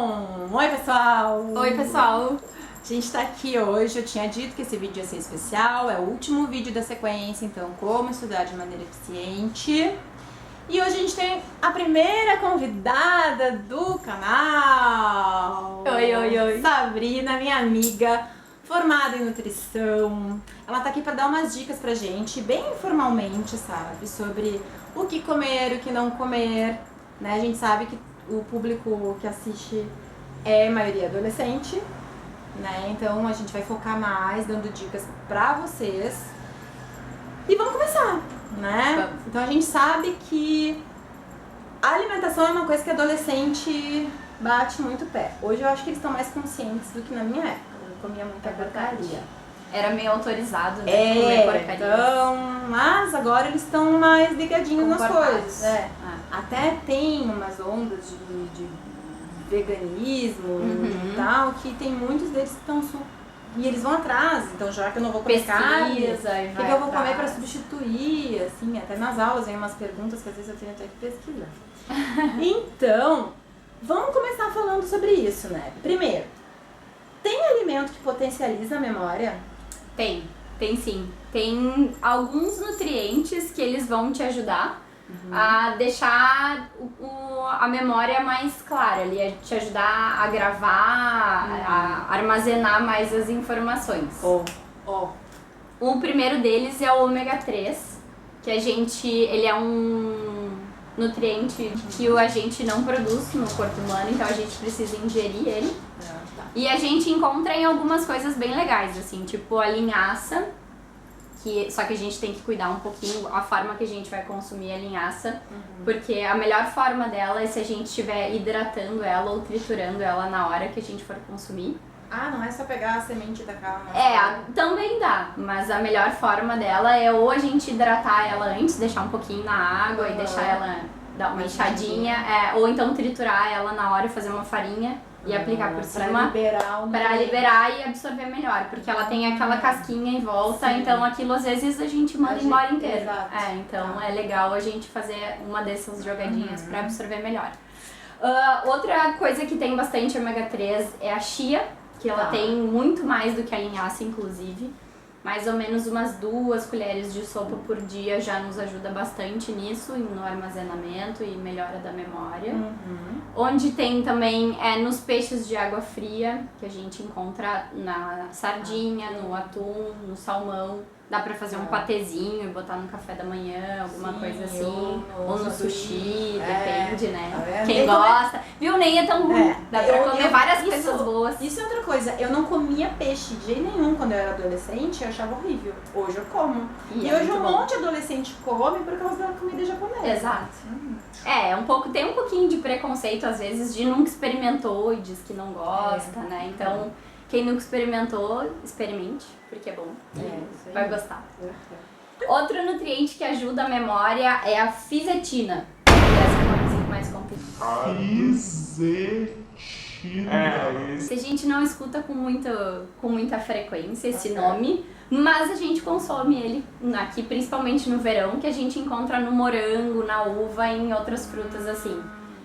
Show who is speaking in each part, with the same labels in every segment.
Speaker 1: Bom, oi pessoal!
Speaker 2: Oi pessoal!
Speaker 1: A gente tá aqui hoje, eu tinha dito que esse vídeo ia ser especial, é o último vídeo da sequência, então como estudar de maneira eficiente. E hoje a gente tem a primeira convidada do canal!
Speaker 2: Oi!
Speaker 1: Sabrina, minha amiga, formada em nutrição. Ela tá aqui pra dar umas dicas pra gente, bem informalmente, sabe? Sobre o que comer, o que não comer, né? A gente sabe que o público que assiste é maioria adolescente, né? Então a gente vai focar mais dando dicas pra vocês. E vamos começar, né?
Speaker 2: Vamos.
Speaker 1: Então a gente sabe que a alimentação é uma coisa que adolescente bate muito pé. Hoje eu acho que eles estão mais conscientes do que na minha época. Eu comia muita porcaria.
Speaker 2: Era meio autorizado, né?
Speaker 1: É,
Speaker 2: comer porcaria.
Speaker 1: então, mas agora eles estão mais ligadinhos nas
Speaker 2: Comportados.
Speaker 1: coisas. É. Até tem umas ondas de veganismo e tal, que tem muitos deles que estão e eles vão atrás, então já que eu não vou comer carne, o que eu vou comer para substituir, assim, até nas aulas vem umas perguntas que às vezes eu tenho até que pesquisar. Então, vamos começar falando sobre isso, né? Primeiro, tem alimento que potencializa a memória?
Speaker 2: Tem sim. Tem alguns nutrientes que eles vão te ajudar a deixar a memória mais clara ali, a te ajudar a gravar, a armazenar mais as informações. O primeiro deles é o ômega 3, que ele é um nutriente que a gente não produz no corpo humano, então a gente precisa ingerir ele. E a gente encontra em algumas coisas bem legais, assim, tipo a linhaça, só que a gente tem que cuidar um pouquinho a forma que a gente vai consumir a linhaça, porque a melhor forma dela é se a gente estiver hidratando ela ou triturando ela na hora que a gente for consumir.
Speaker 1: Ah, não é só pegar a semente da calma?
Speaker 2: Também dá, mas a melhor forma dela é ou a gente hidratar ela antes, deixar um pouquinho na água e deixar ela dar uma inchadinha, ou então triturar ela na hora e fazer uma farinha e aplicar por cima para liberar e absorver melhor, porque ela tem aquela casquinha em volta. Sim. Então aquilo às vezes a gente manda embora inteiro. Então é legal a gente fazer uma dessas jogadinhas para absorver melhor. Outra coisa que tem bastante ômega 3 é a chia, que ela tem muito mais do que a linhaça, inclusive. Mais ou menos umas 2 colheres de sopa por dia já nos ajuda bastante nisso, no armazenamento e melhora da memória. Onde tem também nos peixes de água fria, que a gente encontra na sardinha, no atum, no salmão. Dá pra fazer um patezinho e botar no café da manhã, alguma coisa assim. Ou no sushi, depende, né? Quem gosta. Viu? Nem é tão ruim. Dá pra comer várias coisas boas.
Speaker 1: Isso é outra coisa. Eu não comia peixe de jeito nenhum quando eu era adolescente, eu achava horrível. Hoje eu como. E hoje um monte de adolescente come por causa da comida japonesa.
Speaker 2: Exato. Tem um pouquinho de preconceito, às vezes, de nunca experimentou e diz que não gosta, né? Então, quem nunca experimentou, experimente, porque é bom. Vai gostar. Outro nutriente que ajuda a memória é a fisetina. Essa é uma coisa mais complicada. A gente não escuta com muita frequência esse nome, mas a gente consome ele aqui, principalmente no verão, que a gente encontra no morango, na uva e em outras frutas assim.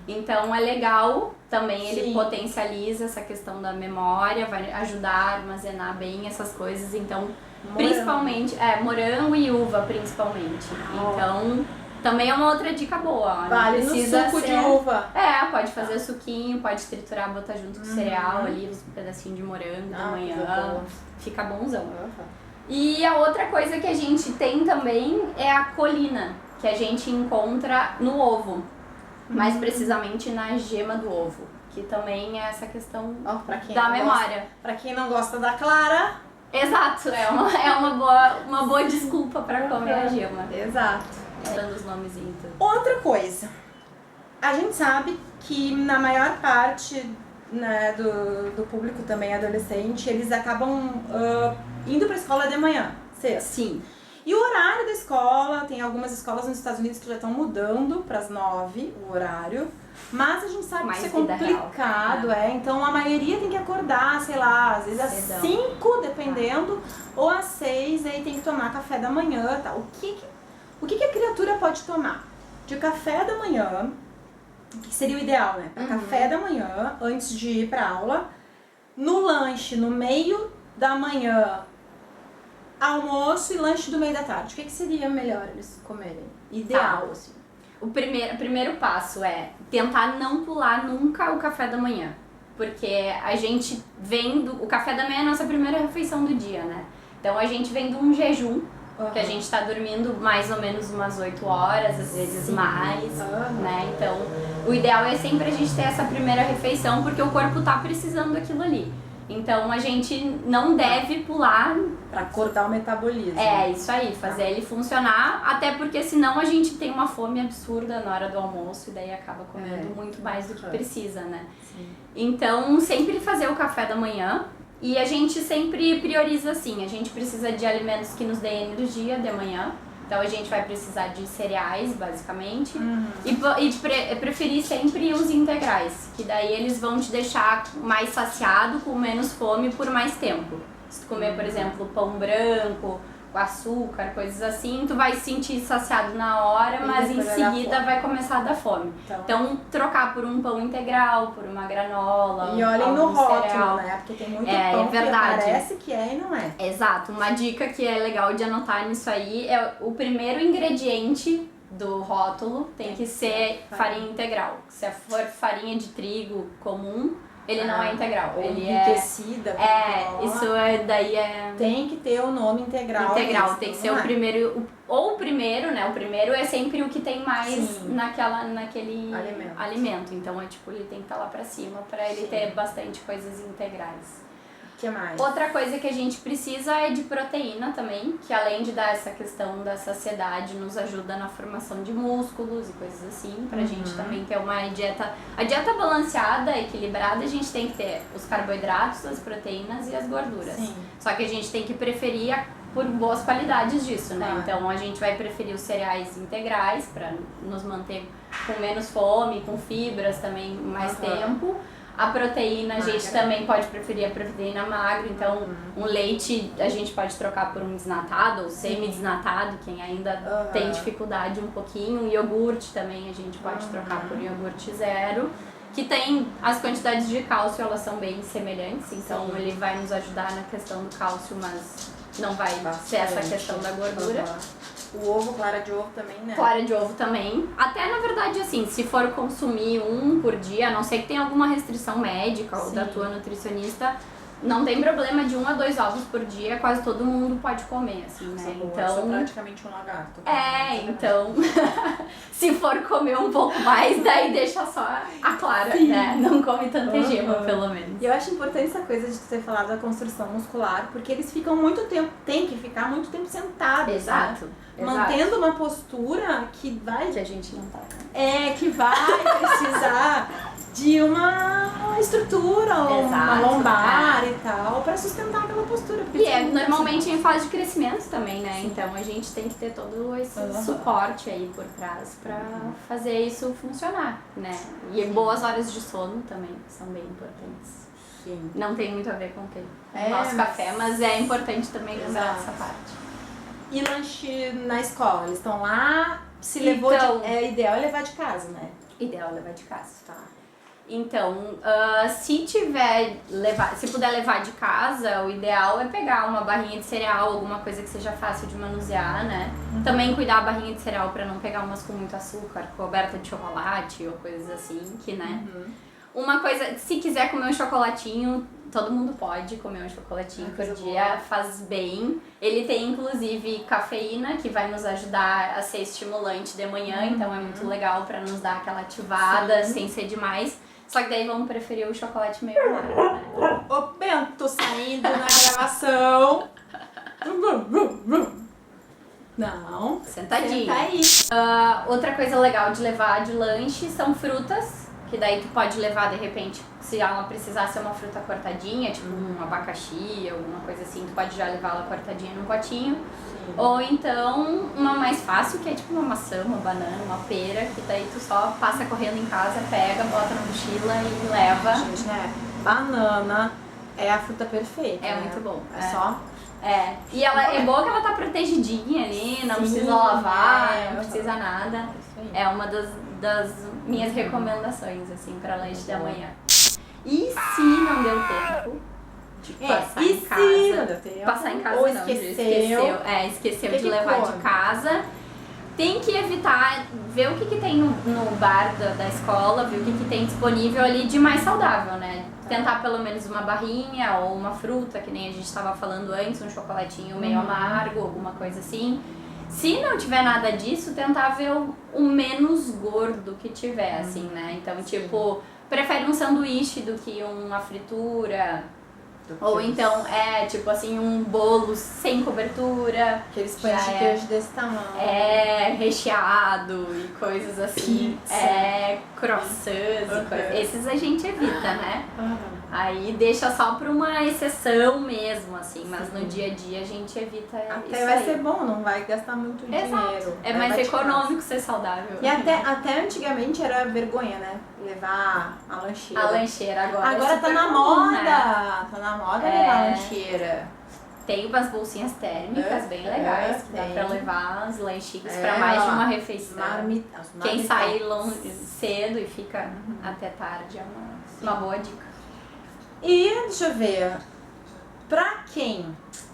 Speaker 2: Então é legal, também ele potencializa essa questão da memória, vai ajudar a armazenar bem essas coisas, então principalmente, morango e uva principalmente. Então também é uma outra dica boa.
Speaker 1: Vale no suco de uva.
Speaker 2: Pode fazer suquinho, pode triturar, botar junto com cereal ali, um pedacinho de morango da manhã, fica bonzão. E a outra coisa que a gente tem também é a colina, que a gente encontra no ovo. Mais precisamente na gema do ovo, que também é essa questão da memória.
Speaker 1: Pra quem não gosta da clara.
Speaker 2: Exato, é uma boa desculpa pra comer a gema.
Speaker 1: Exato.
Speaker 2: Dando os nomezinhos.
Speaker 1: Outra coisa, a gente sabe que na maior parte, né, do público também adolescente, eles acabam indo pra escola de manhã, cedo.
Speaker 2: Sim.
Speaker 1: E o horário da escola, tem algumas escolas nos Estados Unidos que já estão mudando para as 9 o horário, mas a gente sabe que isso é complicado, então a maioria tem que acordar, sei lá, às vezes às 5, dependendo, ou às 6, aí tem que tomar café da manhã, tá? O que a criatura pode tomar de café da manhã o que seria o ideal, né? Para café da manhã, antes de ir para aula, no lanche, no meio da manhã, almoço e lanche do meio da tarde. O que seria melhor eles comerem? Ideal, assim.
Speaker 2: O primeiro passo é tentar não pular nunca o café da manhã. Porque a gente vem do... O café da manhã é a nossa primeira refeição do dia, né? Então a gente vem de um jejum, que a gente tá dormindo mais ou menos umas 8 horas, às vezes mais, né? Então o ideal é sempre a gente ter essa primeira refeição, porque o corpo tá precisando daquilo ali. Então a gente não deve pular
Speaker 1: para cortar o metabolismo.
Speaker 2: É, isso aí, fazer ele funcionar, até porque senão a gente tem uma fome absurda na hora do almoço e daí acaba comendo muito mais do que precisa, né? Sim. Então sempre fazer o café da manhã e a gente sempre prioriza assim, a gente precisa de alimentos que nos deem energia de manhã. Então a gente vai precisar de cereais, basicamente, e preferir sempre os integrais, que daí eles vão te deixar mais saciado, com menos fome por mais tempo. Se tu comer, por exemplo, pão branco, com açúcar, coisas assim, tu vai se sentir saciado na hora, mas em seguida vai começar a dar fome. Então trocar por um pão integral, por uma granola,
Speaker 1: e olhem no rótulo, né? Porque tem muito pão que parece que é e não é.
Speaker 2: Exato. Uma dica que é legal de anotar nisso aí é o primeiro ingrediente do rótulo tem que ser farinha integral. Se for farinha de trigo comum, ele não é integral.
Speaker 1: Ou
Speaker 2: ele
Speaker 1: enriquecida.
Speaker 2: Isso daí é...
Speaker 1: Tem que ter o nome integral.
Speaker 2: Integral, tem que ser o primeiro... Ou o primeiro, né? O primeiro é sempre o que tem mais naquele alimento. Então, tipo, ele tem que estar lá pra cima pra ele ter bastante coisas integrais.
Speaker 1: O que mais?
Speaker 2: Outra coisa que a gente precisa é de proteína também, que além de dar essa questão da saciedade, nos ajuda na formação de músculos e coisas assim, pra gente também ter uma dieta... A dieta balanceada, equilibrada, a gente tem que ter os carboidratos, as proteínas e as gorduras. Sim. Só que a gente tem que preferir por boas qualidades disso, né? Então a gente vai preferir os cereais integrais pra nos manter com menos fome, com fibras também mais tempo. A proteína, a gente também pode preferir a proteína magra, então um leite a gente pode trocar por um desnatado ou semi-desnatado, quem ainda tem dificuldade um pouquinho. O iogurte também a gente pode trocar por iogurte zero, que tem as quantidades de cálcio, elas são bem semelhantes, então ele vai nos ajudar na questão do cálcio, mas não vai ser essa questão da gordura.
Speaker 1: O ovo, clara de ovo também, né?
Speaker 2: Clara de ovo também. Até, na verdade, assim, se for consumir um por dia, a não ser que tenha alguma restrição médica ou da tua nutricionista, não tem problema de 1 a 2 ovos por dia, quase todo mundo pode comer, assim, né?
Speaker 1: Então, eu sou praticamente um lagarto.
Speaker 2: Então, se for comer um pouco mais, daí deixa só a clara, né? Não come tanta gema, pelo menos.
Speaker 1: E eu acho importante essa coisa de ter falado da construção muscular, porque eles ficam muito tempo, tem que ficar muito tempo sentados.
Speaker 2: Exato.
Speaker 1: Mantendo uma postura que vai...
Speaker 2: Que a gente não tá.
Speaker 1: Que vai precisar de uma estrutura, uma lombar e tal, pra sustentar aquela postura.
Speaker 2: E normalmente em fase de crescimento também, né? Então a gente tem que ter todo esse suporte aí por trás pra fazer isso funcionar, né? E boas horas de sono também são bem importantes. Sim. Não tem muito a ver com o nosso café, mas é importante também lembrar essa parte.
Speaker 1: E lanche na escola? Eles estão lá, se levou ideal é levar de casa, né?
Speaker 2: Ideal é levar de casa. Tá. Então, se puder levar de casa, o ideal é pegar uma barrinha de cereal, alguma coisa que seja fácil de manusear, né? Também cuidar a barrinha de cereal pra não pegar umas com muito açúcar, coberta de chocolate ou coisas assim, que, né? Uma coisa, se quiser comer um chocolatinho, todo mundo pode comer um chocolatinho por dia, faz bem. Ele tem inclusive cafeína, que vai nos ajudar a ser estimulante de manhã, então é muito legal pra nos dar aquela ativada sem ser demais. Só que daí vamos preferir o chocolate meio amargo, né?
Speaker 1: Ô Bento, saindo na gravação. Não.
Speaker 2: Sentadinho.
Speaker 1: Senta aí.
Speaker 2: Outra coisa legal de levar de lanche são frutas. Que daí tu pode levar, de repente, se ela precisar ser uma fruta cortadinha, tipo um abacaxi, alguma coisa assim, tu pode já levar ela cortadinha num potinho. Sim. Ou então, uma mais fácil, que é tipo uma maçã, uma banana, uma pera, que daí tu só passa correndo em casa, pega, bota na mochila e leva.
Speaker 1: Gente, banana é a fruta perfeita.
Speaker 2: É muito bom.
Speaker 1: Só...
Speaker 2: E ela é boa que ela tá protegidinha ali, não precisa lavar, não precisa nada. É uma das das minhas recomendações, assim, pra lanche da manhã. E se não deu tempo de passar em casa... Passar em casa
Speaker 1: ou
Speaker 2: não, esqueceu de levar de casa. Tem que evitar, ver o que tem no bar da escola, ver o que tem disponível ali de mais saudável, né? Tentar pelo menos uma barrinha ou uma fruta, que nem a gente estava falando antes, um chocolatinho meio amargo, alguma coisa assim. Se não tiver nada disso, tentar ver o menos gordo que tiver, assim, né? Então, tipo, prefere um sanduíche do que uma fritura. Ou então, tipo assim, um bolo sem cobertura.
Speaker 1: Aqueles pães de queijo desse tamanho.
Speaker 2: Recheado e coisas assim.
Speaker 1: Pizza.
Speaker 2: Croissants e coisas. Esses a gente evita, né? Aí deixa só pra uma exceção mesmo, assim. Mas no dia a dia a gente evita
Speaker 1: até
Speaker 2: isso
Speaker 1: vai
Speaker 2: aí.
Speaker 1: ser bom, não vai gastar muito dinheiro.
Speaker 2: É mais econômico ser saudável.
Speaker 1: E até antigamente era vergonha, né? Levar a lancheira.
Speaker 2: A lancheira agora
Speaker 1: é
Speaker 2: tá
Speaker 1: na
Speaker 2: comum,
Speaker 1: moda.
Speaker 2: né?
Speaker 1: Tá na moda levar a lancheira.
Speaker 2: Tem umas bolsinhas térmicas bem legais que dá pra levar os lanchinhos pra mais de uma refeição. Quem sai cedo e fica até tarde é uma boa dica.
Speaker 1: E deixa eu ver, pra quem?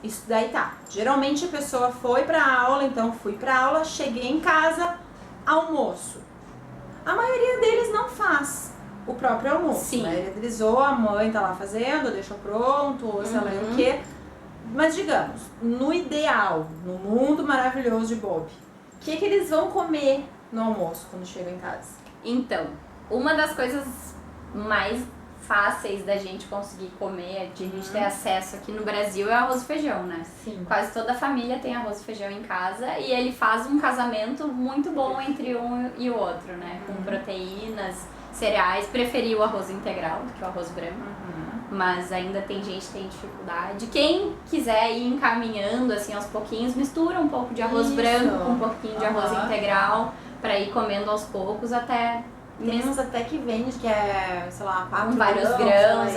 Speaker 1: Isso daí tá. Geralmente a pessoa foi pra aula, então fui pra aula, cheguei em casa, almoço. A maioria deles não faz o próprio almoço.
Speaker 2: Sim.
Speaker 1: A maioria deles ou a mãe tá lá fazendo, ou deixou pronto, ou sei lá o quê. Mas digamos, no ideal, no mundo maravilhoso de Bob, o que eles vão comer no almoço quando chegam em casa?
Speaker 2: Então, uma das coisas mais fáceis da gente conseguir comer, de a gente ter acesso aqui no Brasil, é arroz e feijão, né?
Speaker 1: Sim.
Speaker 2: Quase toda a família tem arroz e feijão em casa e ele faz um casamento muito bom entre um e o outro, né? Com proteínas, cereais, preferi o arroz integral do que o arroz branco. Mas ainda tem gente que tem dificuldade. Quem quiser ir encaminhando assim aos pouquinhos, mistura um pouco de arroz branco com um pouquinho de arroz integral para ir comendo aos poucos até...
Speaker 1: Tem uns até que vende, que é, sei lá, 4
Speaker 2: com vários grãos,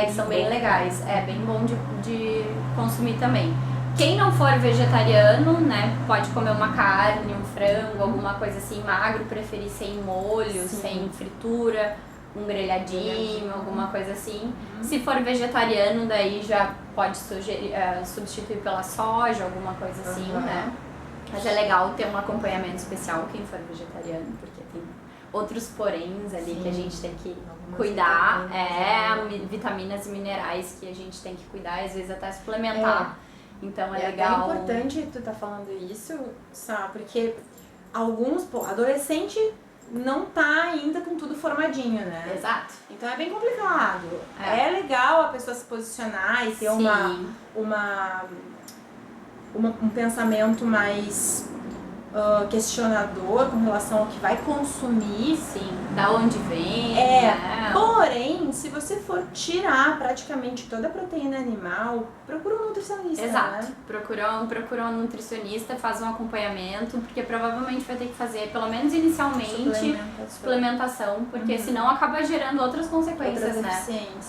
Speaker 2: que são bem legais. É bem bom de consumir também. Quem não for vegetariano, né, pode comer uma carne, um frango, alguma coisa assim, magro, preferir sem molho, sem fritura, um grelhadinho, alguma coisa assim. Se for vegetariano, daí já pode substituir pela soja, alguma coisa assim, né. Mas é legal ter um acompanhamento especial quem for vegetariano, porque tem outros poréns ali que a gente tem que cuidar, vitaminas e minerais que a gente tem que cuidar, às vezes até suplementar. Então é legal.
Speaker 1: É importante tu tá falando isso, sabe? Porque adolescente não tá ainda com tudo formadinho, né?
Speaker 2: Exato.
Speaker 1: Então é bem complicado. É legal a pessoa se posicionar e ter um pensamento mais questionador com relação ao que vai consumir.
Speaker 2: Sim, da onde vem.
Speaker 1: Porém, se você for tirar praticamente toda a proteína animal, procura um nutricionista.
Speaker 2: Exato.
Speaker 1: Né?
Speaker 2: Procura um nutricionista, faz um acompanhamento, porque provavelmente vai ter que fazer, pelo menos inicialmente, suplementação, porque senão acaba gerando outras consequências, né?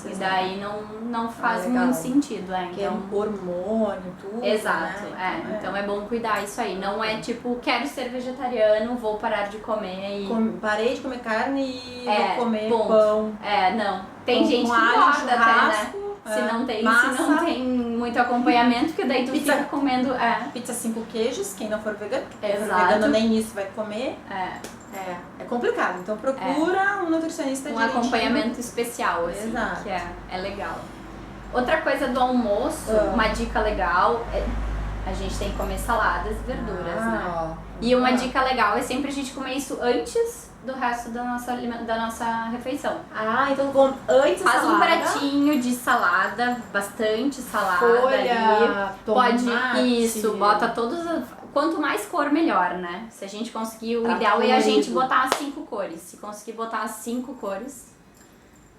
Speaker 2: E daí não faz muito sentido,
Speaker 1: Porque é um hormônio, tudo.
Speaker 2: Exato,
Speaker 1: né?
Speaker 2: Então é bom cuidar isso aí. Não é tipo, quero ser vegetariano, vou parar de comer e...
Speaker 1: Parei de comer carne e vou comer pão.
Speaker 2: Não. Tem gente que engorda até, né? Se não tem muito acompanhamento, que daí tu fica comendo...
Speaker 1: Pizza 5 queijos, quem não for vegano.
Speaker 2: Exato.
Speaker 1: Vegano nem isso vai comer. É complicado. Então procura um nutricionista direitinho.
Speaker 2: Acompanhamento especial, assim,
Speaker 1: Exato.
Speaker 2: Que é legal. Outra coisa do almoço, uma dica legal a gente tem que comer saladas e verduras, né? E uma dica legal é sempre a gente comer isso antes do resto da nossa refeição.
Speaker 1: Então antes
Speaker 2: faz
Speaker 1: salada,
Speaker 2: um pratinho de salada, bastante salada
Speaker 1: folha,
Speaker 2: ali.
Speaker 1: tomate.
Speaker 2: Bota todos. Quanto mais cor, melhor, né? Se a gente conseguir, o ideal é a gente botar as 5 cores. Se conseguir botar as 5 cores,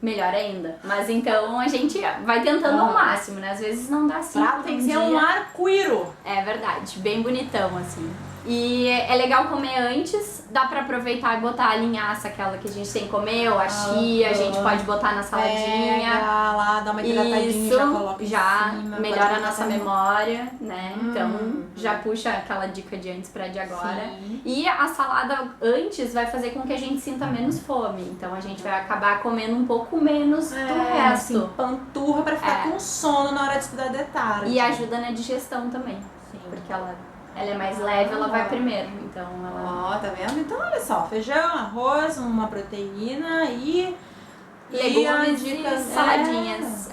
Speaker 2: melhor ainda. Mas então a gente vai tentando ao máximo, né? Às vezes não dá 5.
Speaker 1: Tem que ser um arco-íris.
Speaker 2: É verdade, bem bonitão, assim. E é legal comer antes, dá pra aproveitar e botar a linhaça, aquela que a gente tem que comer, ou a chia, a gente pode botar na saladinha.
Speaker 1: Pega lá, dá uma hidratadinha e já coloca em cima.
Speaker 2: Melhora a nossa memória, né? Então já puxa aquela dica de antes pra de agora.
Speaker 1: Sim.
Speaker 2: E a salada antes vai fazer com que a gente sinta menos fome. Então a gente vai acabar comendo um pouco menos do resto.
Speaker 1: Assim, panturra pra ficar com sono na hora de estudar de tarde.
Speaker 2: E ajuda na digestão também.
Speaker 1: Sim.
Speaker 2: Porque ela é mais leve, ela vai primeiro. Então ela...
Speaker 1: Ó, tá vendo? Então olha só, feijão, arroz, uma proteína e
Speaker 2: legumes e saladinhas.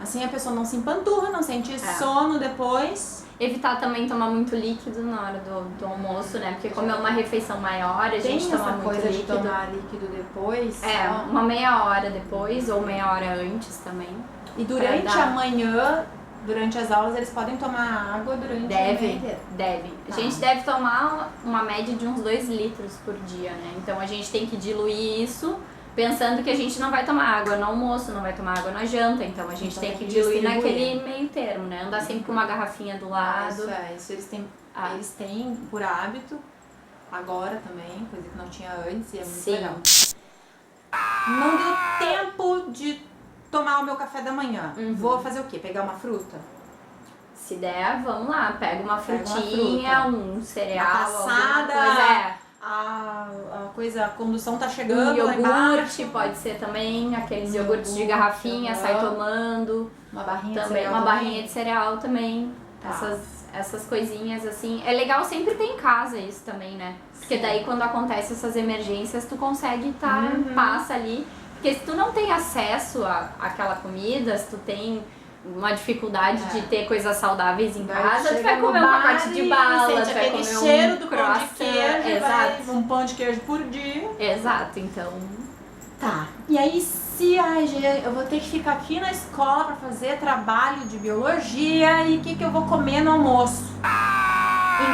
Speaker 1: Assim a pessoa não se empanturra, não sente sono depois.
Speaker 2: Evitar também tomar muito líquido na hora do almoço, né? Porque como é uma refeição maior, a gente toma muito
Speaker 1: coisa
Speaker 2: líquido.
Speaker 1: De tomar líquido depois.
Speaker 2: Uma meia hora depois ou meia hora antes também.
Speaker 1: E durante a manhã, durante as aulas, eles podem tomar água durante a manhã inteira?
Speaker 2: Deve. A gente deve tomar uma média de uns 2 litros por dia, né? Então a gente tem que diluir isso pensando que a gente não vai tomar água no almoço, não vai tomar água na janta, então a gente tem que diluir naquele meio termo, né? Andar sempre com uma garrafinha do lado.
Speaker 1: Isso eles têm por hábito, agora também, coisa que não tinha antes e é muito legal. Não deu tempo de tomar o meu café da manhã. Vou fazer o quê? Pegar uma fruta?
Speaker 2: Se der, vamos lá, pega uma frutinha, um cereal,
Speaker 1: passada,
Speaker 2: alguma coisa.
Speaker 1: A condução tá chegando.
Speaker 2: Um iogurte pode ser também, aqueles iogurtes de garrafinha, sai tomando.
Speaker 1: Uma barrinha
Speaker 2: também,
Speaker 1: de cereal.
Speaker 2: Uma barrinha de cereal também. Essas coisinhas assim. É legal sempre ter em casa isso também, né? Porque daí quando acontece essas emergências, tu consegue passa ali. Porque se tu não tem acesso àquela comida, se tu tem uma dificuldade de ter coisas saudáveis em casa, tu vai comer um pacote de bala, tu vai comer
Speaker 1: cheiro do
Speaker 2: croissant,
Speaker 1: pão de queijo,
Speaker 2: exato.
Speaker 1: Um pão de queijo por dia.
Speaker 2: Exato, então...
Speaker 1: Tá, e aí se eu vou ter que ficar aqui na escola pra fazer trabalho de biologia e o que eu vou comer no almoço?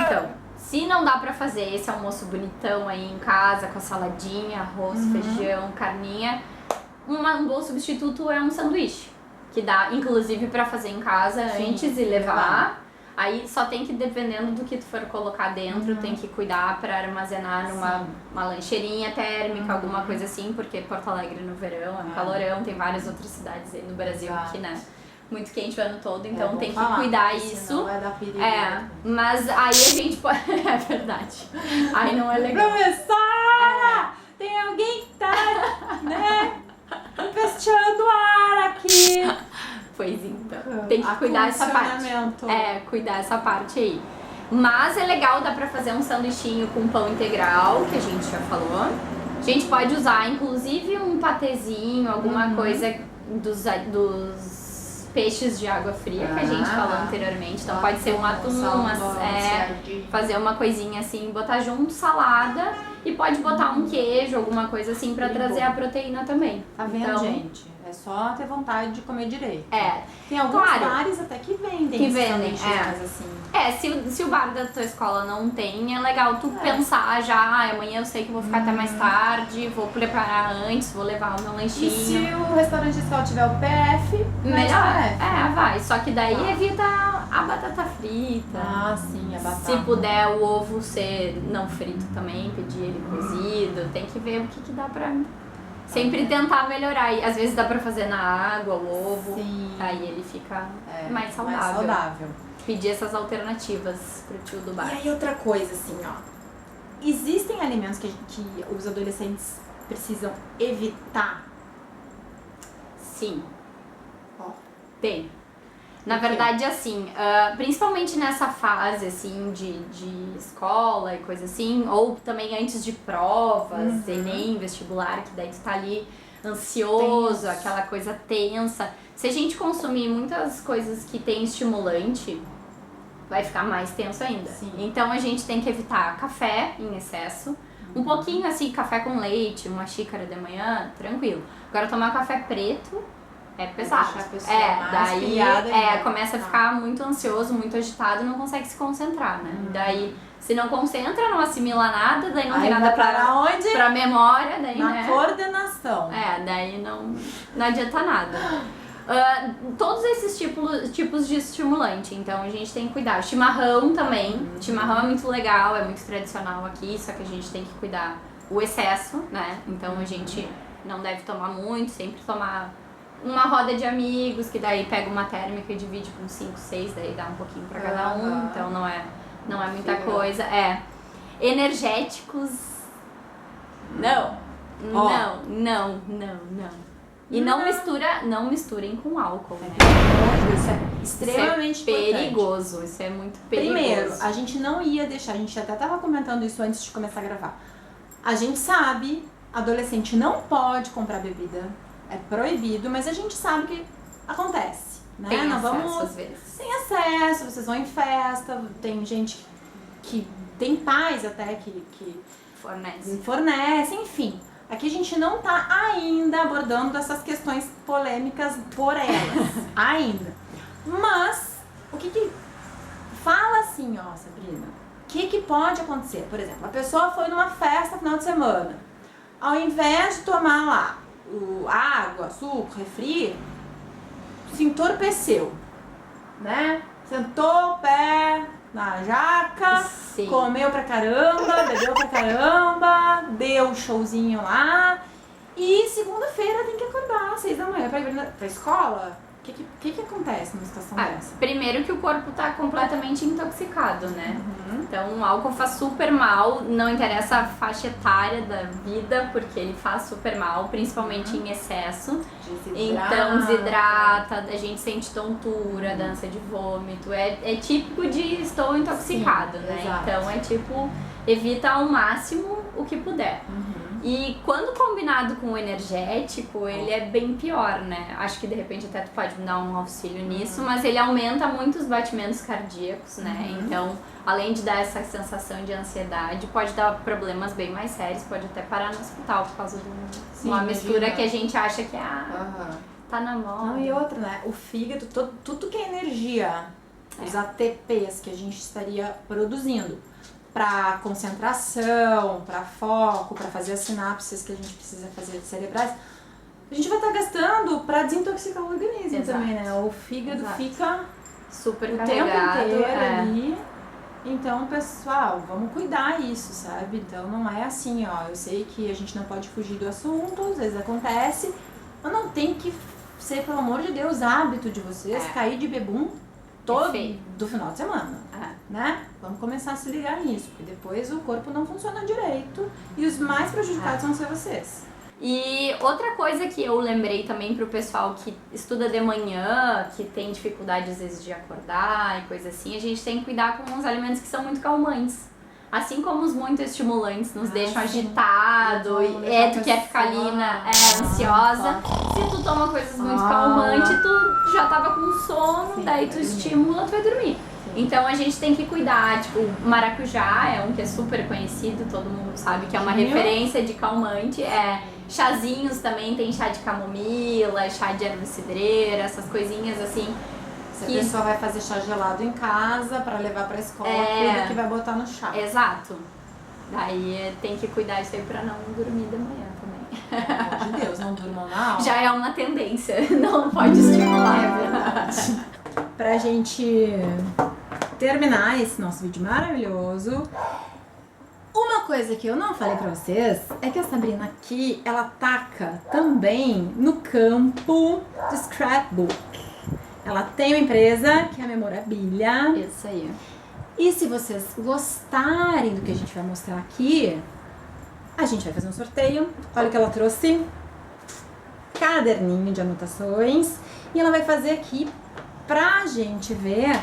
Speaker 2: Então, se não dá pra fazer esse almoço bonitão aí em casa, com a saladinha, arroz, feijão, carninha, um bom substituto é um sanduíche. Que dá, inclusive, pra fazer em casa antes e levar. Aí só tem que, dependendo do que tu for colocar dentro, tem que cuidar pra armazenar numa lancheirinha térmica, alguma coisa assim, porque Porto Alegre no verão é um calorão, tem várias outras cidades aí no Brasil que, né, muito quente o ano todo, então tem que cuidar isso.
Speaker 1: Vai dar perigo.
Speaker 2: Mas aí a gente pode... é verdade. Aí não é legal.
Speaker 1: Professora! Tem alguém que tá, né, empesteando o ar aqui.
Speaker 2: Pois então, tem que cuidar essa parte. Cuidar essa parte aí. Mas é legal, dá pra fazer um sanduichinho com pão integral, que a gente já falou. A gente pode usar, inclusive, um patezinho, alguma coisa dos peixes de água fria que a gente falou anteriormente. Então pode ser um atum, fazer uma coisinha assim, botar junto, salada, e pode botar um queijo, alguma coisa assim, pra trazer a proteína também.
Speaker 1: Tá vendo,
Speaker 2: então,
Speaker 1: gente? É só ter vontade de comer direito. Tem alguns
Speaker 2: claro,
Speaker 1: bares até que vendem mas assim.
Speaker 2: Se o bar da tua escola não tem, é legal tu pensar já, amanhã eu sei que vou ficar até mais tarde, vou preparar antes, vou levar o meu lanchinho.
Speaker 1: E se o restaurante da escola tiver o PF,
Speaker 2: melhor. Vai. Só que daí evita a batata frita.
Speaker 1: Sim, a batata.
Speaker 2: Se puder o ovo ser não frito também, pedir ele cozido, tem que ver o que dá pra... Sempre tentar melhorar. E às vezes dá pra fazer na água, o ovo. Aí ele fica mais saudável. Pedir essas alternativas pro tio do bar.
Speaker 1: E aí outra coisa, assim, ó. Existem alimentos que os adolescentes precisam evitar?
Speaker 2: Sim. Tem. Na verdade, assim, principalmente nessa fase, assim, de escola e coisa assim, ou também antes de provas, Enem, vestibular, que daí tu tá ali ansioso, aquela coisa tensa. Se a gente consumir muitas coisas que tem estimulante, vai ficar mais tenso ainda. Então a gente tem que evitar café em excesso, um pouquinho assim, café com leite, uma xícara de manhã, tranquilo. Agora tomar café preto é pesado. Daí começa a ficar muito ansioso, muito agitado e não consegue se concentrar, né? Daí, se não concentra, não assimila nada, daí não tem nada pra memória, daí,
Speaker 1: na coordenação.
Speaker 2: Daí não adianta nada. Todos esses tipos de estimulante, então a gente tem que cuidar. Chimarrão também, chimarrão é muito legal, é muito tradicional aqui, só que a gente tem que cuidar o excesso, né? Então a gente não deve tomar muito, sempre tomar uma roda de amigos, que daí pega uma térmica e divide com 5, 6, daí dá um pouquinho pra cada um, então não é muita coisa. Energéticos, não. E não misturem com álcool, né?
Speaker 1: Isso é extremamente
Speaker 2: perigoso, isso é muito perigoso.
Speaker 1: Primeiro, a gente não ia deixar, a gente até tava comentando isso antes de começar a gravar. A gente sabe, adolescente não pode comprar bebida, é proibido, mas a gente sabe que acontece, né?
Speaker 2: Tem
Speaker 1: não
Speaker 2: acesso,
Speaker 1: vamos,
Speaker 2: às vezes.
Speaker 1: Tem acesso, vocês vão em festa, tem gente que tem pais até que fornecem, enfim. Aqui a gente não tá ainda abordando essas questões polêmicas por elas, ainda. Mas, o que fala assim, ó, Sabrina, o que pode acontecer? Por exemplo, a pessoa foi numa festa no final de semana, ao invés de tomar lá água, suco, refri, se entorpeceu, né? Sentou o pé na jaca,
Speaker 2: Sim.
Speaker 1: Comeu pra caramba, bebeu pra caramba, deu um showzinho lá e segunda-feira tem que acordar às 6 da manhã pra ir pra escola. O que acontece numa situação dessa?
Speaker 2: Primeiro que o corpo tá completamente intoxicado, né? Então o álcool faz super mal, não interessa a faixa etária da vida, porque ele faz super mal, principalmente em excesso. Então desidrata, a gente sente tontura, dança de vômito, é típico de estou intoxicado, né?
Speaker 1: Exato.
Speaker 2: Então é tipo, evita ao máximo o que puder. E quando combinado com o energético, ele é bem pior, né? Acho que de repente até tu pode me dar um auxílio nisso, mas ele aumenta muito os batimentos cardíacos, né? Então, além de dar essa sensação de ansiedade, pode dar problemas bem mais sérios, pode até parar no hospital por causa de uma mistura que a gente acha que tá na moda.
Speaker 1: Não, e outra, né? O fígado, tudo que é energia, os ATPs que a gente estaria produzindo para concentração, para foco, para fazer as sinapses que a gente precisa fazer cerebrais, a gente vai estar gastando para desintoxicar o organismo também, né? O fígado fica
Speaker 2: super
Speaker 1: o
Speaker 2: carregado,
Speaker 1: tempo inteiro ali. Então, pessoal, vamos cuidar isso, sabe? Então não é assim, ó, eu sei que a gente não pode fugir do assunto, às vezes acontece, mas não tem que ser, pelo amor de Deus, hábito de vocês cair de bebum todo do final de semana, né? Vamos começar a se ligar nisso, porque depois o corpo não funciona direito e os mais prejudicados vão ser vocês.
Speaker 2: E outra coisa que eu lembrei também pro pessoal que estuda de manhã, que tem dificuldade às vezes de acordar e coisa assim, a gente tem que cuidar com os alimentos que são muito calmantes. Assim como os muito estimulantes nos deixam agitado, tu quer ficar ali ansiosa. Se tu toma coisas muito calmantes, tu já tava com sono, daí tu estimula, tu vai dormir. Então a gente tem que cuidar, tipo, maracujá é um que é super conhecido, todo mundo sabe que é uma referência de calmante. Chazinhos também, tem chá de camomila, chá de erva cidreira, essas coisinhas assim.
Speaker 1: Se a pessoa vai fazer chá gelado em casa pra levar pra escola, cuida que vai botar no chá.
Speaker 2: Exato. Daí tem que cuidar isso aí pra não dormir de manhã também.
Speaker 1: Pelo amor de Deus, não durmam na aula.
Speaker 2: Já é uma tendência, não pode estimular.
Speaker 1: É verdade. Pra gente terminar esse nosso vídeo maravilhoso, uma coisa que eu não falei pra vocês é que a Sabrina aqui, ela taca também no campo do scrapbook. Ela tem uma empresa que é a Memorabilia.
Speaker 2: Isso aí.
Speaker 1: E se vocês gostarem do que a gente vai mostrar aqui, a gente vai fazer um sorteio. Olha o que ela trouxe. Caderninho de anotações. E ela vai fazer aqui pra gente ver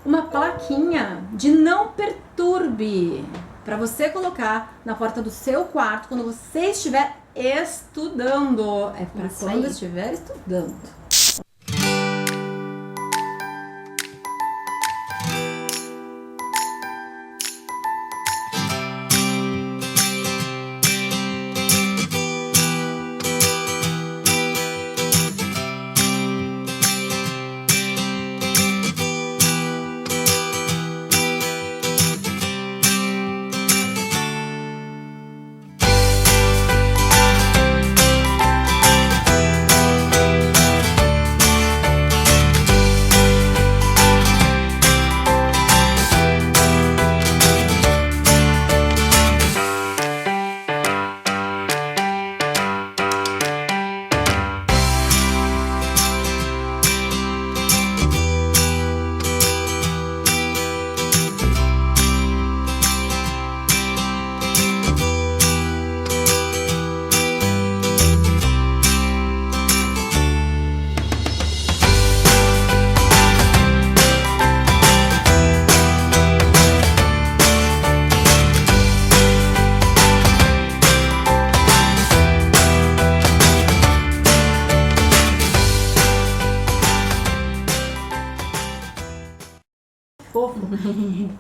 Speaker 1: uma plaquinha de não perturbe. Pra você colocar na porta do seu quarto quando você estiver estudando. É pra quando estiver estudando.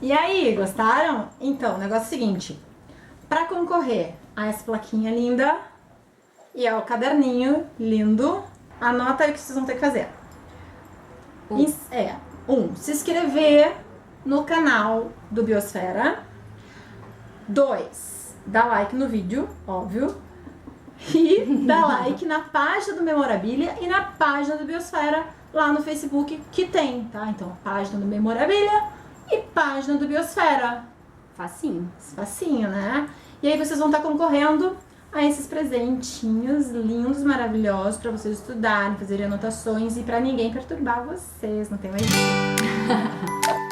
Speaker 1: E aí, gostaram? Então, o negócio é o seguinte. Pra concorrer a essa plaquinha linda e ao caderninho lindo, anota aí o que vocês vão ter que fazer. Se inscrever no canal do Biosfera. 2, dá like no vídeo, óbvio. E dá like na página do Memorabilia e na página do Biosfera lá no Facebook que tem, tá? Então, página do Memorabilia e página do Biosfera.
Speaker 2: Facinho.
Speaker 1: Facinho, né? E aí vocês vão estar concorrendo a esses presentinhos lindos, maravilhosos pra vocês estudarem, fazerem anotações e pra ninguém perturbar vocês, não tem mais jeito.